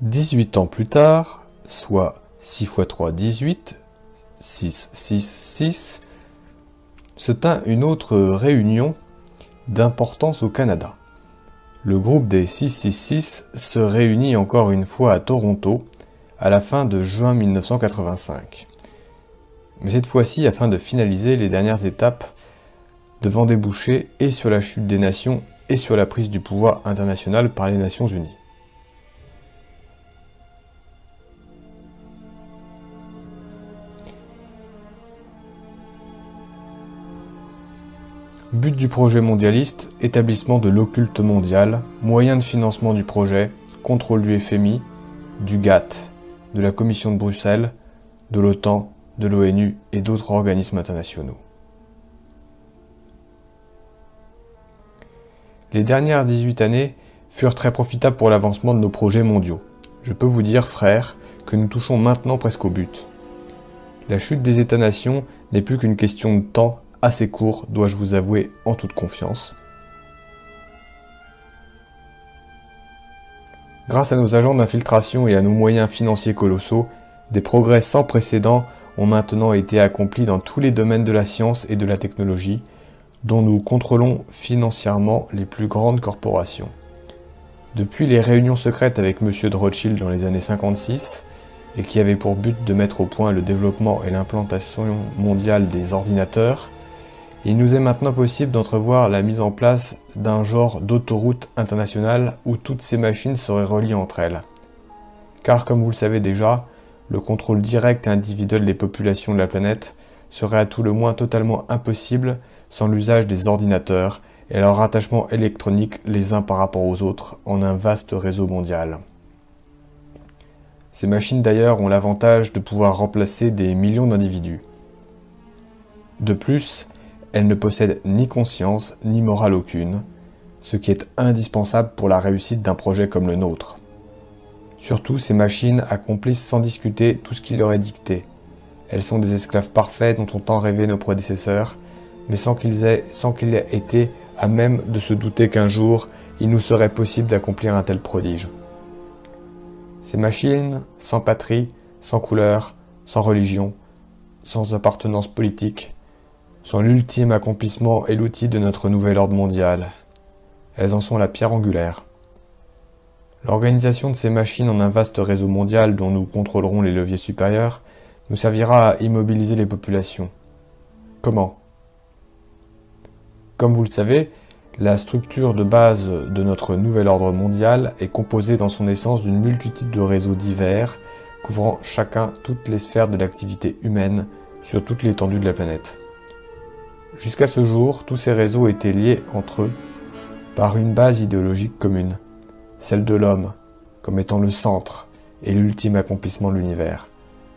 18 ans plus tard, soit 6 x 3, 18, 6, 6, 6, se tint une autre réunion d'importance au Canada. Le groupe des 666 se réunit encore une fois à Toronto à la fin de juin 1985. Mais cette fois-ci afin de finaliser les dernières étapes devant déboucher et sur la chute des nations et sur la prise du pouvoir international par les Nations Unies. But du projet mondialiste, établissement de l'occulte mondial, moyen de financement du projet, contrôle du FMI, du GATT, de la Commission de Bruxelles, de l'OTAN, de l'ONU et d'autres organismes internationaux. Les dernières 18 années furent très profitables pour l'avancement de nos projets mondiaux. Je peux vous dire, frères, que nous touchons maintenant presque au but. La chute des États-nations n'est plus qu'une question de temps assez court, dois-je vous avouer en toute confiance. Grâce à nos agents d'infiltration et à nos moyens financiers colossaux, des progrès sans précédent ont maintenant été accomplis dans tous les domaines de la science et de la technologie, dont nous contrôlons financièrement les plus grandes corporations. Depuis les réunions secrètes avec M. de Rothschild dans les années 56, et qui avaient pour but de mettre au point le développement et l'implantation mondiale des ordinateurs, il nous est maintenant possible d'entrevoir la mise en place d'un genre d'autoroute internationale où toutes ces machines seraient reliées entre elles. Car comme vous le savez déjà, le contrôle direct et individuel des populations de la planète serait à tout le moins totalement impossible sans l'usage des ordinateurs et leur rattachement électronique les uns par rapport aux autres en un vaste réseau mondial. Ces machines d'ailleurs ont l'avantage de pouvoir remplacer des millions d'individus. De plus, elles ne possèdent ni conscience ni morale aucune, ce qui est indispensable pour la réussite d'un projet comme le nôtre. Surtout, ces machines accomplissent sans discuter tout ce qui leur est dicté. Elles sont des esclaves parfaits dont ont tant rêvé nos prédécesseurs, mais sans qu'ils aient été à même de se douter qu'un jour, il nous serait possible d'accomplir un tel prodige. Ces machines, sans patrie, sans couleur, sans religion, sans appartenance politique, sont l'ultime accomplissement et l'outil de notre nouvel ordre mondial. Elles en sont la pierre angulaire. L'organisation de ces machines en un vaste réseau mondial dont nous contrôlerons les leviers supérieurs nous servira à immobiliser les populations. Comment ? Comme vous le savez, la structure de base de notre nouvel ordre mondial est composée dans son essence d'une multitude de réseaux divers, couvrant chacun toutes les sphères de l'activité humaine sur toute l'étendue de la planète. Jusqu'à ce jour, tous ces réseaux étaient liés entre eux par une base idéologique commune, celle de l'homme, comme étant le centre et l'ultime accomplissement de l'univers.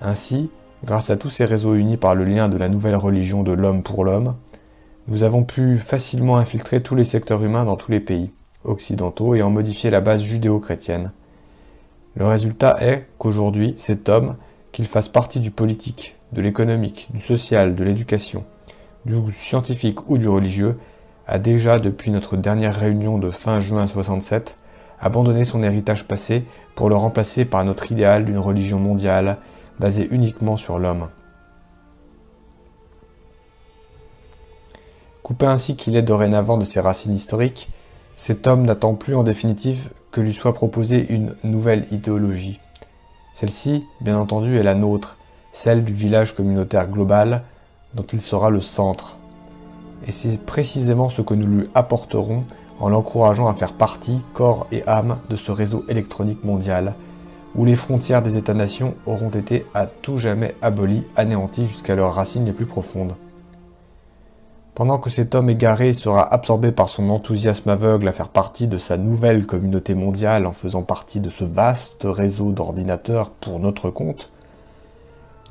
Ainsi, grâce à tous ces réseaux unis par le lien de la nouvelle religion de l'homme pour l'homme, nous avons pu facilement infiltrer tous les secteurs humains dans tous les pays occidentaux et en modifier la base judéo-chrétienne. Le résultat est qu'aujourd'hui, cet homme, qu'il fasse partie du politique, de l'économique, du social, de l'éducation, du scientifique ou du religieux, a déjà, depuis notre dernière réunion de fin juin 67, abandonné son héritage passé pour le remplacer par notre idéal d'une religion mondiale basée uniquement sur l'homme. Coupé ainsi qu'il est dorénavant de ses racines historiques, cet homme n'attend plus en définitive que lui soit proposée une nouvelle idéologie. Celle-ci, bien entendu, est la nôtre, celle du village communautaire global, dont il sera le centre. Et c'est précisément ce que nous lui apporterons en l'encourageant à faire partie, corps et âme, de ce réseau électronique mondial, où les frontières des États-nations auront été à tout jamais abolies, anéanties jusqu'à leurs racines les plus profondes. Pendant que cet homme égaré sera absorbé par son enthousiasme aveugle à faire partie de sa nouvelle communauté mondiale en faisant partie de ce vaste réseau d'ordinateurs pour notre compte,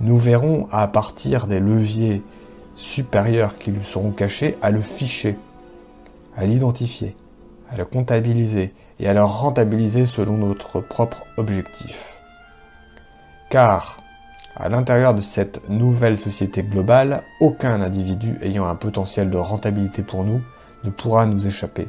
nous verrons à partir des leviers supérieurs qui lui seront cachés à le ficher, à l'identifier, à le comptabiliser et à le rentabiliser selon notre propre objectif. Car, à l'intérieur de cette nouvelle société globale, aucun individu ayant un potentiel de rentabilité pour nous ne pourra nous échapper.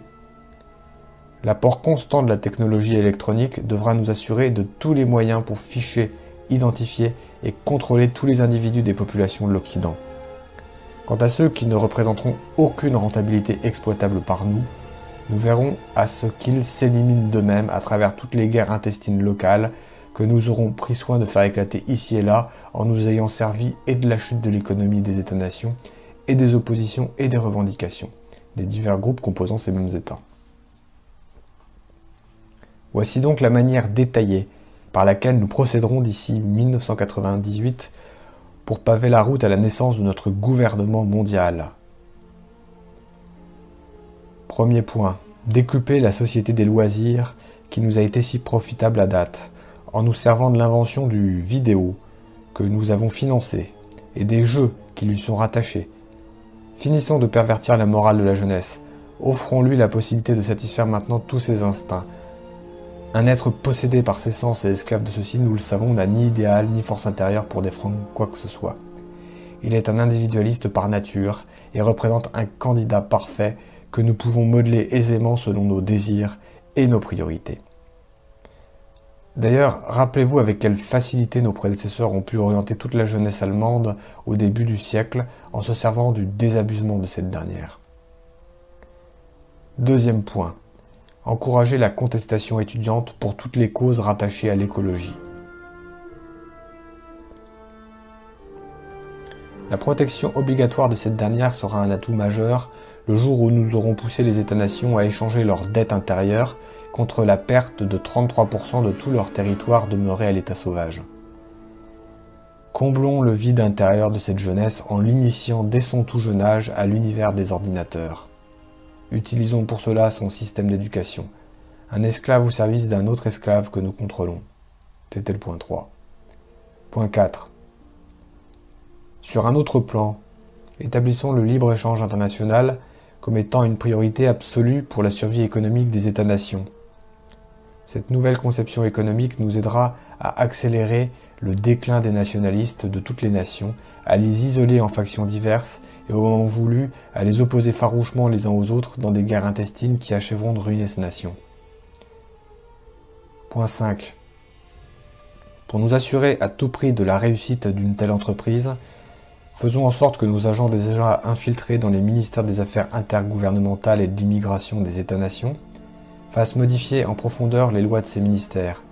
L'apport constant de la technologie électronique devra nous assurer de tous les moyens pour ficher, identifier et contrôler tous les individus des populations de l'Occident. Quant à ceux qui ne représenteront aucune rentabilité exploitable par nous, nous verrons à ce qu'ils s'éliminent d'eux-mêmes à travers toutes les guerres intestines locales que nous aurons pris soin de faire éclater ici et là en nous ayant servi et de la chute de l'économie des États-nations et des oppositions et des revendications des divers groupes composant ces mêmes États. Voici donc la manière détaillée par laquelle nous procéderons d'ici 1998 pour paver la route à la naissance de notre gouvernement mondial. Premier point, décupler la société des loisirs qui nous a été si profitable à date, en nous servant de l'invention du vidéo que nous avons financé et des jeux qui lui sont rattachés. Finissons de pervertir la morale de la jeunesse. Offrons-lui la possibilité de satisfaire maintenant tous ses instincts. Un être possédé par ses sens et esclave de ceux-ci, nous le savons, n'a ni idéal ni force intérieure pour défendre quoi que ce soit. Il est un individualiste par nature et représente un candidat parfait que nous pouvons modeler aisément selon nos désirs et nos priorités. D'ailleurs, rappelez-vous avec quelle facilité nos prédécesseurs ont pu orienter toute la jeunesse allemande au début du siècle en se servant du désabusement de cette dernière. Deuxième point, encourager la contestation étudiante pour toutes les causes rattachées à l'écologie. La protection obligatoire de cette dernière sera un atout majeur le jour où nous aurons poussé les États-nations à échanger leur dette intérieure contre la perte de 33% de tout leur territoire demeuré à l'état sauvage. Comblons le vide intérieur de cette jeunesse en l'initiant dès son tout jeune âge à l'univers des ordinateurs. Utilisons pour cela son système d'éducation, un esclave au service d'un autre esclave que nous contrôlons. C'était le point 3. Point 4. Sur un autre plan, établissons le libre-échange international comme étant une priorité absolue pour la survie économique des États-nations. Cette nouvelle conception économique nous aidera à accélérer le déclin des nationalistes de toutes les nations, à les isoler en factions diverses et au moment voulu à les opposer farouchement les uns aux autres dans des guerres intestines qui achèveront de ruiner ces nations. Point 5. Pour nous assurer à tout prix de la réussite d'une telle entreprise, faisons en sorte que nos agents déjà infiltrés dans les ministères des Affaires intergouvernementales et de l'immigration des États-nations fassent modifier en profondeur les lois de ces ministères.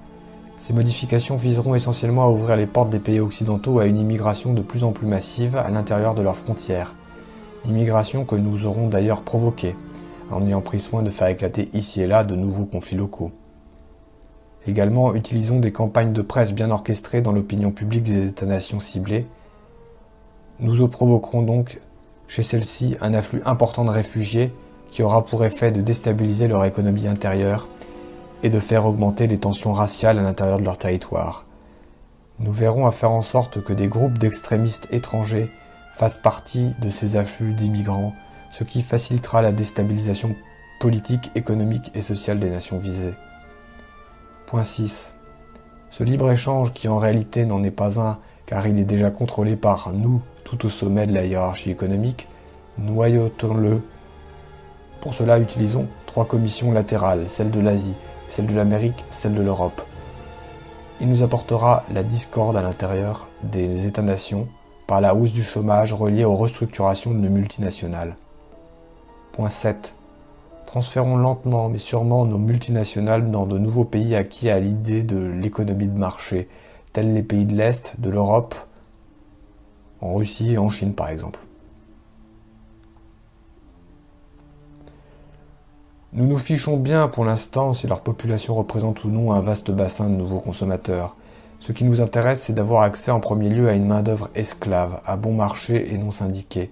Ces modifications viseront essentiellement à ouvrir les portes des pays occidentaux à une immigration de plus en plus massive à l'intérieur de leurs frontières. Immigration que nous aurons d'ailleurs provoquée, en ayant pris soin de faire éclater ici et là de nouveaux conflits locaux. Également, utilisons des campagnes de presse bien orchestrées dans l'opinion publique des États-nations ciblées. Nous provoquerons donc chez celles-ci un afflux important de réfugiés qui aura pour effet de déstabiliser leur économie intérieure et de faire augmenter les tensions raciales à l'intérieur de leur territoire. Nous verrons à faire en sorte que des groupes d'extrémistes étrangers fassent partie de ces afflux d'immigrants, ce qui facilitera la déstabilisation politique, économique et sociale des nations visées. Point 6. Ce libre-échange, qui en réalité n'en est pas un, car il est déjà contrôlé par nous tout au sommet de la hiérarchie économique, noyautons-le. Pour cela, utilisons 3 commissions latérales, celle de l'Asie, celle de l'Amérique, celle de l'Europe. Il nous apportera la discorde à l'intérieur des États-nations par la hausse du chômage reliée aux restructurations de nos multinationales. Point 7. Transférons lentement mais sûrement nos multinationales dans de nouveaux pays acquis à l'idée de l'économie de marché, tels les pays de l'Est, de l'Europe, en Russie et en Chine par exemple. Nous nous fichons bien pour l'instant si leur population représente ou non un vaste bassin de nouveaux consommateurs. Ce qui nous intéresse, c'est d'avoir accès en premier lieu à une main-d'œuvre esclave, à bon marché et non syndiquée.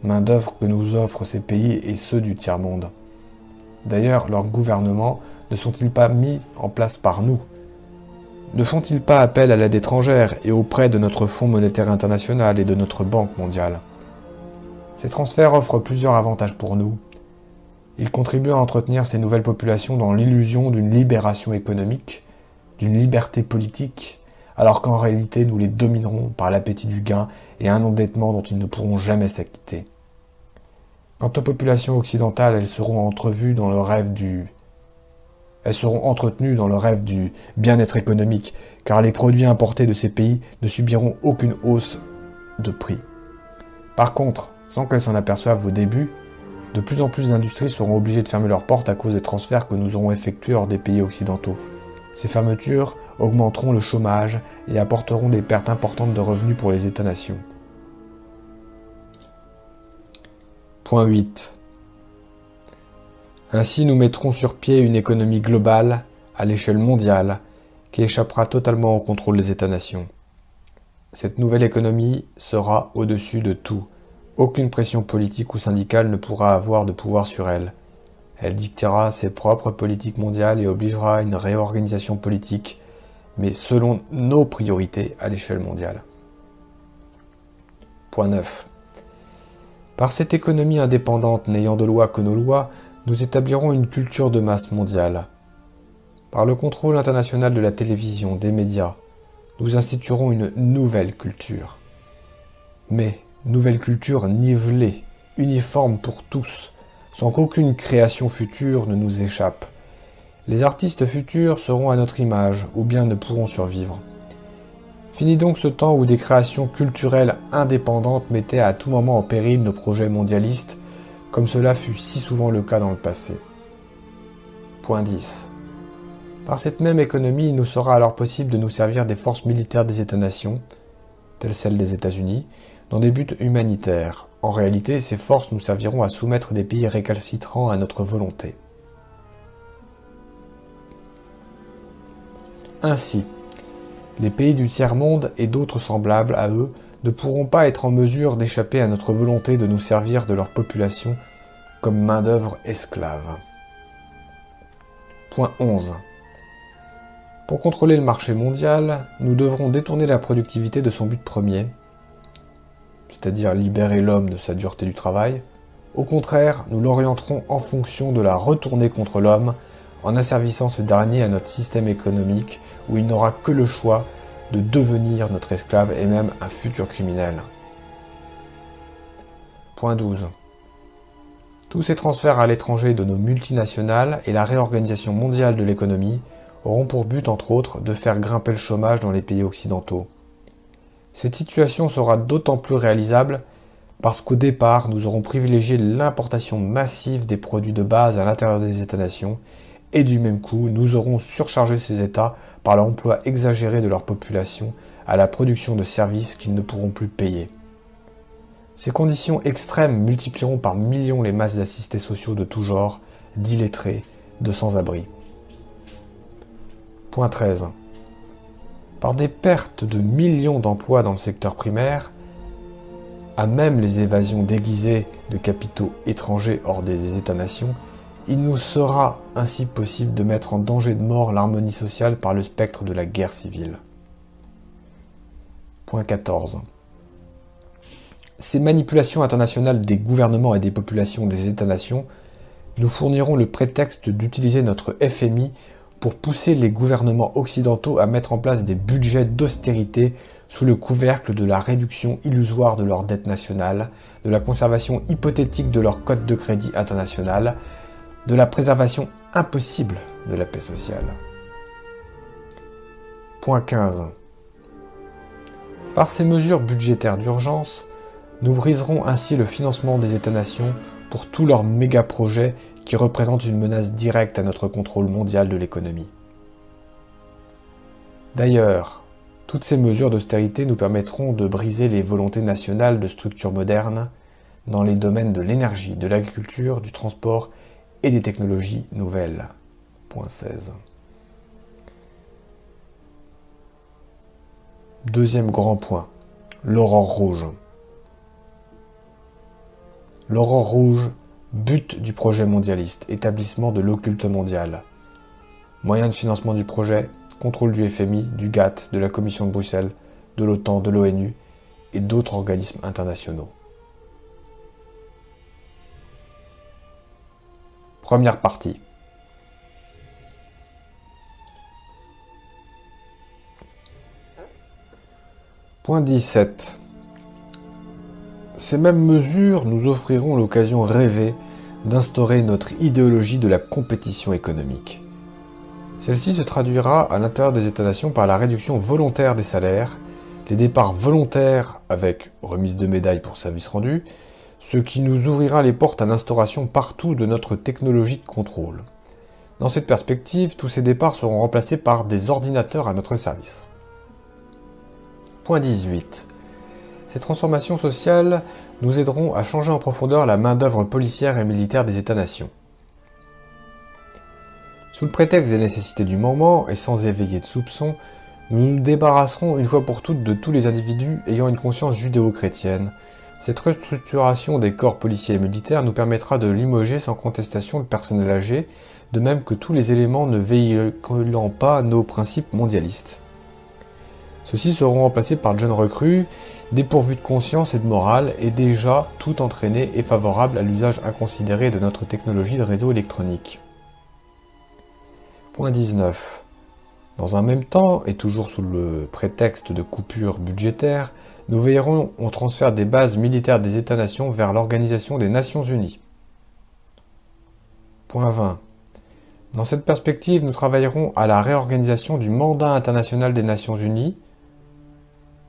Main-d'œuvre que nous offrent ces pays et ceux du tiers-monde. D'ailleurs, leurs gouvernements ne sont-ils pas mis en place par nous? Ne font-ils pas appel à l'aide étrangère et auprès de notre Fonds monétaire international et de notre Banque mondiale? Ces transferts offrent plusieurs avantages pour nous. Ils contribuent à entretenir ces nouvelles populations dans l'illusion d'une libération économique, d'une liberté politique, alors qu'en réalité nous les dominerons par l'appétit du gain et un endettement dont ils ne pourront jamais s'acquitter. Quant aux populations occidentales, elles seront entretenues dans le rêve du bien-être économique, car les produits importés de ces pays ne subiront aucune hausse de prix. Par contre, sans qu'elles s'en aperçoivent au début, de plus en plus d'industries seront obligées de fermer leurs portes à cause des transferts que nous aurons effectués hors des pays occidentaux. Ces fermetures augmenteront le chômage et apporteront des pertes importantes de revenus pour les États-nations. Point 8. Ainsi, nous mettrons sur pied une économie globale, à l'échelle mondiale, qui échappera totalement au contrôle des États-nations. Cette nouvelle économie sera au-dessus de tout. Aucune pression politique ou syndicale ne pourra avoir de pouvoir sur elle. Elle dictera ses propres politiques mondiales et obligera une réorganisation politique, mais selon nos priorités à l'échelle mondiale. Point 9. Par cette économie indépendante n'ayant de loi que nos lois, nous établirons une culture de masse mondiale. Par le contrôle international de la télévision, des médias, nous instituerons une nouvelle culture. Mais nouvelle culture nivelée, uniforme pour tous, sans qu'aucune création future ne nous échappe. Les artistes futurs seront à notre image, ou bien ne pourront survivre. Fini donc ce temps où des créations culturelles indépendantes mettaient à tout moment en péril nos projets mondialistes, comme cela fut si souvent le cas dans le passé. Point 10. Par cette même économie, il nous sera alors possible de nous servir des forces militaires des États-nations, telles celles des États-Unis, dans des buts humanitaires. En réalité, ces forces nous serviront à soumettre des pays récalcitrants à notre volonté. Ainsi, les pays du tiers-monde et d'autres semblables à eux ne pourront pas être en mesure d'échapper à notre volonté de nous servir de leur population comme main-d'œuvre esclave. Point 11. Pour contrôler le marché mondial, nous devrons détourner la productivité de son but premier, c'est-à-dire libérer l'homme de sa dureté du travail. Au contraire, nous l'orienterons en fonction de la retourner contre l'homme, en asservissant ce dernier à notre système économique où il n'aura que le choix de devenir notre esclave et même un futur criminel. Point 12. Tous ces transferts à l'étranger de nos multinationales et la réorganisation mondiale de l'économie auront pour but, entre autres, de faire grimper le chômage dans les pays occidentaux. Cette situation sera d'autant plus réalisable parce qu'au départ, nous aurons privilégié l'importation massive des produits de base à l'intérieur des États-nations et du même coup, nous aurons surchargé ces États par l'emploi exagéré de leur population à la production de services qu'ils ne pourront plus payer. Ces conditions extrêmes multiplieront par millions les masses d'assistés sociaux de tout genre, d'illettrés, de sans-abri. Point 13. Par des pertes de millions d'emplois dans le secteur primaire, à même les évasions déguisées de capitaux étrangers hors des États-nations, il nous sera ainsi possible de mettre en danger de mort l'harmonie sociale par le spectre de la guerre civile. Point 14. Ces manipulations internationales des gouvernements et des populations des États-nations nous fourniront le prétexte d'utiliser notre FMI pour pousser les gouvernements occidentaux à mettre en place des budgets d'austérité sous le couvercle de la réduction illusoire de leur dette nationale, de la conservation hypothétique de leur cote de crédit international, de la préservation impossible de la paix sociale. Point 15. Par ces mesures budgétaires d'urgence, nous briserons ainsi le financement des États-nations pour tous leurs méga-projets qui représentent une menace directe à notre contrôle mondial de l'économie. D'ailleurs, toutes ces mesures d'austérité nous permettront de briser les volontés nationales de structures modernes dans les domaines de l'énergie, de l'agriculture, du transport et des technologies nouvelles. Point 16. Deuxième grand point, l'aurore rouge. L'aurore rouge, but du projet mondialiste, établissement de l'occulte mondial. Moyen de financement du projet, contrôle du FMI, du GATT, de la Commission de Bruxelles, de l'OTAN, de l'ONU et d'autres organismes internationaux. Première partie. Point 17. Ces mêmes mesures nous offriront l'occasion rêvée d'instaurer notre idéologie de la compétition économique. Celle-ci se traduira à l'intérieur des États-nations par la réduction volontaire des salaires, les départs volontaires avec remise de médailles pour service rendu, ce qui nous ouvrira les portes à l'instauration partout de notre technologie de contrôle. Dans cette perspective, tous ces départs seront remplacés par des ordinateurs à notre service. Point 18. Ces transformations sociales nous aideront à changer en profondeur la main-d'œuvre policière et militaire des États-nations. Sous le prétexte des nécessités du moment et sans éveiller de soupçons, nous nous débarrasserons une fois pour toutes de tous les individus ayant une conscience judéo-chrétienne. Cette restructuration des corps policiers et militaires nous permettra de limoger sans contestation le personnel âgé, de même que tous les éléments ne véhiculant pas nos principes mondialistes. Ceux-ci seront remplacés par de jeunes recrues, dépourvus de conscience et de morale, et déjà tout entraînés et favorables à l'usage inconsidéré de notre technologie de réseau électronique. Point 19. Dans un même temps, et toujours sous le prétexte de coupures budgétaires, nous veillerons au transfert des bases militaires des États-nations vers l'Organisation des Nations Unies. Point 20. Dans cette perspective, nous travaillerons à la réorganisation du mandat international des Nations Unies.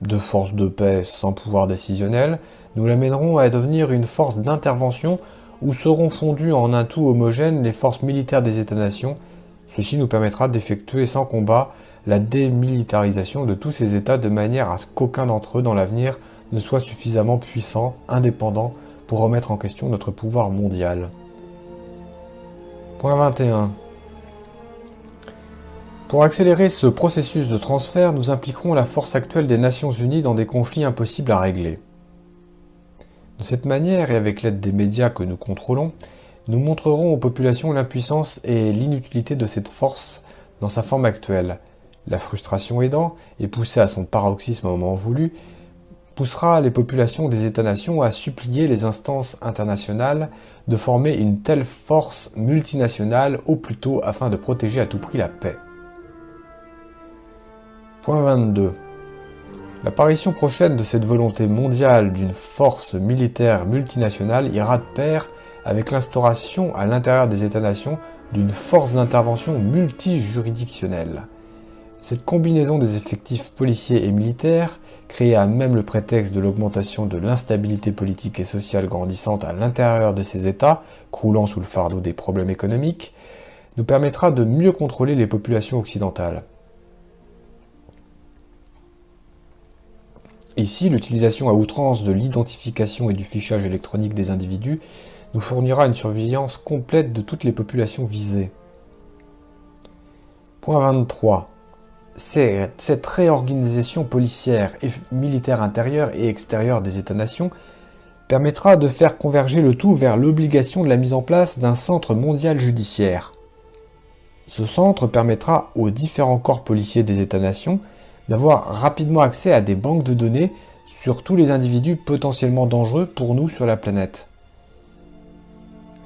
De force de paix sans pouvoir décisionnel, nous l'amènerons à devenir une force d'intervention où seront fondues en un tout homogène les forces militaires des États-nations. Ceci nous permettra d'effectuer sans combat la démilitarisation de tous ces États de manière à ce qu'aucun d'entre eux dans l'avenir ne soit suffisamment puissant, indépendant, pour remettre en question notre pouvoir mondial. Point 21. Pour accélérer ce processus de transfert, nous impliquerons la force actuelle des Nations Unies dans des conflits impossibles à régler. De cette manière, et avec l'aide des médias que nous contrôlons, nous montrerons aux populations l'impuissance et l'inutilité de cette force dans sa forme actuelle. La frustration aidant, et poussée à son paroxysme au moment voulu, poussera les populations des États-nations à supplier les instances internationales de former une telle force multinationale au plus tôt afin de protéger à tout prix la paix. Point 22. L'apparition prochaine de cette volonté mondiale d'une force militaire multinationale ira de pair avec l'instauration à l'intérieur des États-nations d'une force d'intervention multijuridictionnelle. Cette combinaison des effectifs policiers et militaires, créée à même le prétexte de l'augmentation de l'instabilité politique et sociale grandissante à l'intérieur de ces États, croulant sous le fardeau des problèmes économiques, nous permettra de mieux contrôler les populations occidentales. Ici, l'utilisation à outrance de l'identification et du fichage électronique des individus nous fournira une surveillance complète de toutes les populations visées. Point 23. Cette réorganisation policière et militaire intérieure et extérieure des États-nations permettra de faire converger le tout vers l'obligation de la mise en place d'un centre mondial judiciaire. Ce centre permettra aux différents corps policiers des États-nations d'avoir rapidement accès à des banques de données sur tous les individus potentiellement dangereux pour nous sur la planète.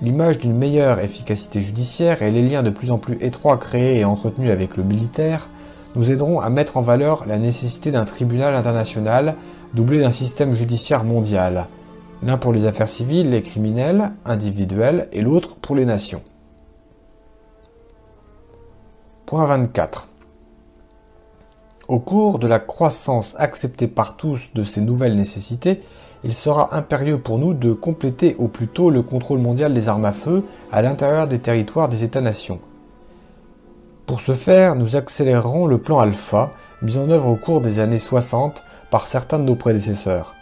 L'image d'une meilleure efficacité judiciaire et les liens de plus en plus étroits créés et entretenus avec le militaire nous aideront à mettre en valeur la nécessité d'un tribunal international doublé d'un système judiciaire mondial, l'un pour les affaires civiles, les criminels, individuels, et l'autre pour les nations. Point 24. Au cours de la croissance acceptée par tous de ces nouvelles nécessités, il sera impérieux pour nous de compléter au plus tôt le contrôle mondial des armes à feu à l'intérieur des territoires des États-nations. Pour ce faire, nous accélérerons le plan Alpha, mis en œuvre au cours des années 60 par certains de nos prédécesseurs.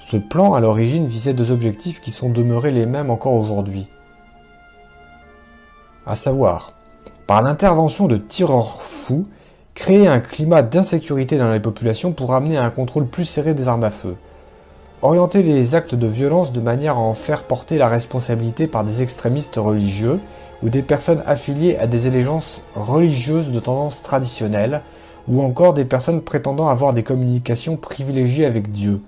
Ce plan, à l'origine, visait deux objectifs qui sont demeurés les mêmes encore aujourd'hui. À savoir, par l'intervention de tireurs fous, créer un climat d'insécurité dans les populations pour amener à un contrôle plus serré des armes à feu. Orienter les actes de violence de manière à en faire porter la responsabilité par des extrémistes religieux ou des personnes affiliées à des allégeances religieuses de tendance traditionnelle ou encore des personnes prétendant avoir des communications privilégiées avec Dieu.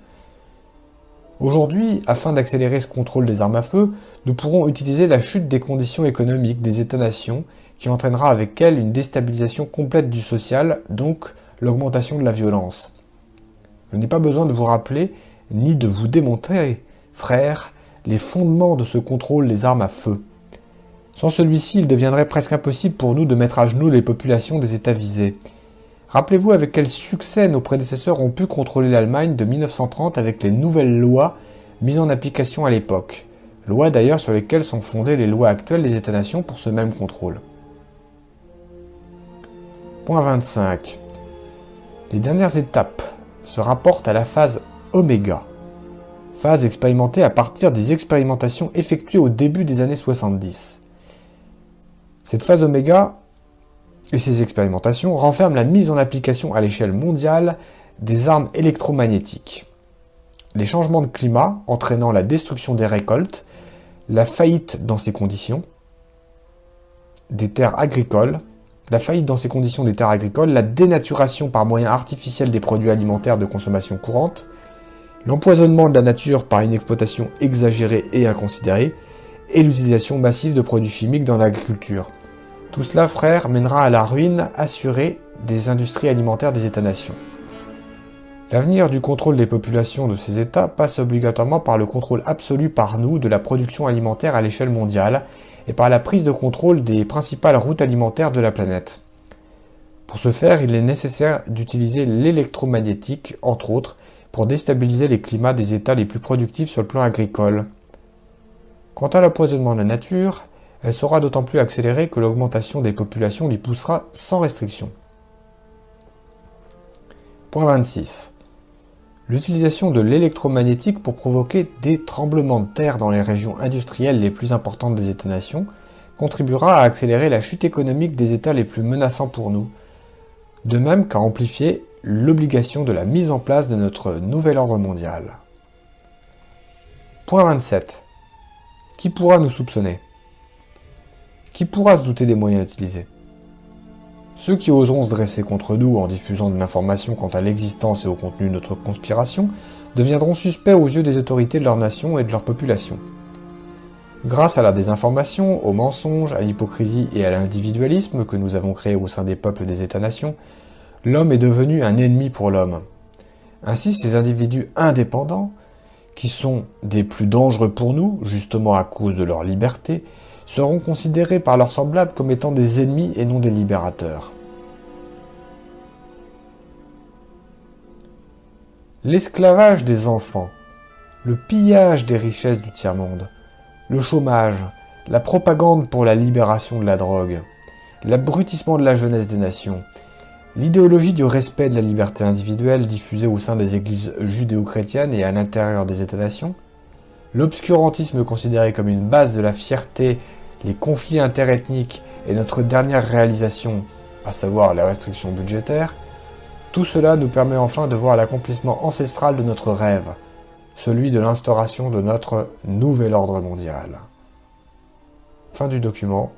Aujourd'hui, afin d'accélérer ce contrôle des armes à feu, nous pourrons utiliser la chute des conditions économiques des États-nations qui entraînera avec elle une déstabilisation complète du social, donc l'augmentation de la violence. Je n'ai pas besoin de vous rappeler ni de vous démontrer frères, les fondements de ce contrôle des armes à feu. Sans celui-ci, il deviendrait presque impossible pour nous de mettre à genoux les populations des États visés. Rappelez-vous avec quel succès nos prédécesseurs ont pu contrôler l'Allemagne de 1930 avec les nouvelles lois mises en application à l'époque. Lois d'ailleurs sur lesquelles sont fondées les lois actuelles des États-nations pour ce même contrôle. Point 25. Les dernières étapes se rapportent à la phase oméga, phase expérimentée à partir des expérimentations effectuées au début des années 70. Cette phase oméga et ces expérimentations renferment la mise en application à l'échelle mondiale des armes électromagnétiques. Les changements de climat entraînant la destruction des récoltes, la faillite dans ces conditions des terres agricoles, la dénaturation par moyens artificiels des produits alimentaires de consommation courante, l'empoisonnement de la nature par une exploitation exagérée et inconsidérée, et l'utilisation massive de produits chimiques dans l'agriculture. Tout cela, frères, mènera à la ruine assurée des industries alimentaires des États-nations. L'avenir du contrôle des populations de ces États passe obligatoirement par le contrôle absolu par nous de la production alimentaire à l'échelle mondiale et par la prise de contrôle des principales routes alimentaires de la planète. Pour ce faire, il est nécessaire d'utiliser l'électromagnétique, entre autres, pour déstabiliser les climats des États les plus productifs sur le plan agricole. Quant à l'empoisonnement de la nature, elle sera d'autant plus accélérée que l'augmentation des populations l'y poussera sans restriction. Point 26. L'utilisation de l'électromagnétique pour provoquer des tremblements de terre dans les régions industrielles les plus importantes des États-nations contribuera à accélérer la chute économique des États les plus menaçants pour nous, de même qu'à amplifier l'obligation de la mise en place de notre nouvel ordre mondial. Point 27. Qui pourra nous soupçonner ? Qui pourra se douter des moyens utilisés ? Ceux qui oseront se dresser contre nous en diffusant de l'information quant à l'existence et au contenu de notre conspiration deviendront suspects aux yeux des autorités de leur nation et de leur population. Grâce à la désinformation, aux mensonges, à l'hypocrisie et à l'individualisme que nous avons créés au sein des peuples des États-nations, l'homme est devenu un ennemi pour l'homme. Ainsi, ces individus indépendants, qui sont des plus dangereux pour nous, justement à cause de leur liberté, seront considérés par leurs semblables comme étant des ennemis et non des libérateurs. L'esclavage des enfants, le pillage des richesses du tiers-monde, le chômage, la propagande pour la libération de la drogue, l'abrutissement de la jeunesse des nations, l'idéologie du respect de la liberté individuelle diffusée au sein des églises judéo-chrétiennes et à l'intérieur des États-nations, l'obscurantisme considéré comme une base de la fierté, les conflits interethniques et notre dernière réalisation, à savoir les restrictions budgétaires, tout cela nous permet enfin de voir l'accomplissement ancestral de notre rêve, celui de l'instauration de notre nouvel ordre mondial. Fin du document,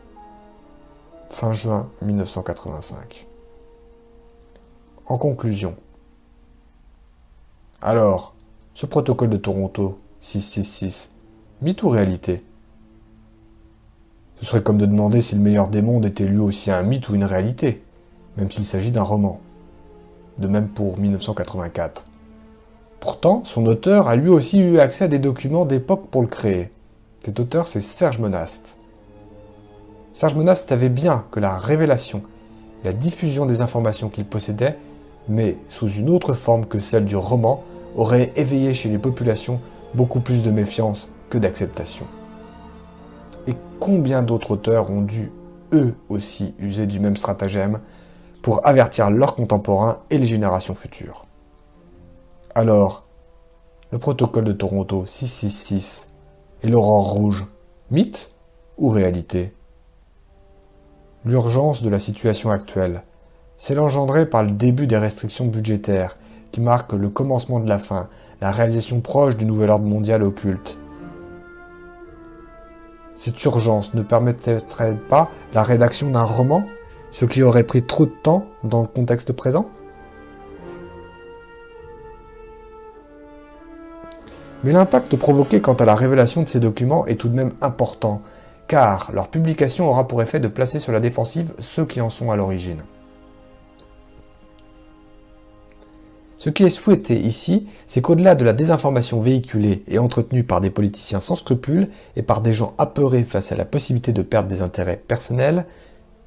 fin juin 1985. En conclusion, alors, ce protocole de Toronto 666, mythe ou réalité ? Ce serait comme de demander si le meilleur des mondes était lui aussi un mythe ou une réalité, même s'il s'agit d'un roman. De même pour 1984. Pourtant, son auteur a lui aussi eu accès à des documents d'époque pour le créer. Cet auteur, c'est Serge Monast. Serge Monast savait bien que la révélation, la diffusion des informations qu'il possédait, mais sous une autre forme que celle du roman, aurait éveillé chez les populations beaucoup plus de méfiance que d'acceptation. Et combien d'autres auteurs ont dû, eux aussi, user du même stratagème pour avertir leurs contemporains et les générations futures. Alors, le protocole de Toronto 666 et l'aurore rouge, mythe ou réalité ? L'urgence de la situation actuelle, c'est engendrée par le début des restrictions budgétaires qui marquent le commencement de la fin, la réalisation proche du nouvel ordre mondial occulte. Cette urgence ne permettrait-elle pas la rédaction d'un roman, ce qui aurait pris trop de temps dans le contexte présent ? Mais l'impact provoqué quant à la révélation de ces documents est tout de même important, car leur publication aura pour effet de placer sur la défensive ceux qui en sont à l'origine. Ce qui est souhaité ici, c'est qu'au-delà de la désinformation véhiculée et entretenue par des politiciens sans scrupules et par des gens apeurés face à la possibilité de perdre des intérêts personnels,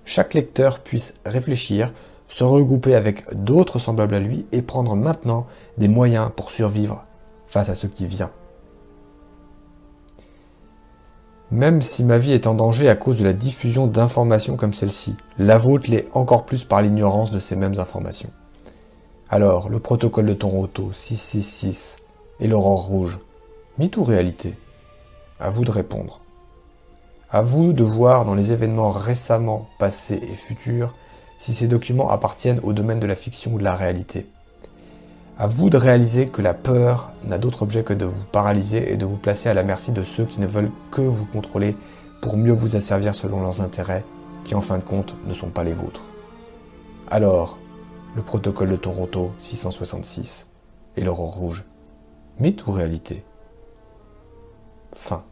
chaque lecteur puisse réfléchir, se regrouper avec d'autres semblables à lui et prendre maintenant des moyens pour survivre face à ce qui vient. Même si ma vie est en danger à cause de la diffusion d'informations comme celle-ci, la vôtre l'est encore plus par l'ignorance de ces mêmes informations. Alors, le protocole de Toronto 666 et l'aurore rouge, mythe ou réalité? À vous de répondre. À vous de voir dans les événements récemment passés et futurs si ces documents appartiennent au domaine de la fiction ou de la réalité. À vous de réaliser que la peur n'a d'autre objet que de vous paralyser et de vous placer à la merci de ceux qui ne veulent que vous contrôler pour mieux vous asservir selon leurs intérêts, qui en fin de compte ne sont pas les vôtres. Alors, le protocole de Toronto 666 et l'aurore rouge, mythe ou réalité? Fin.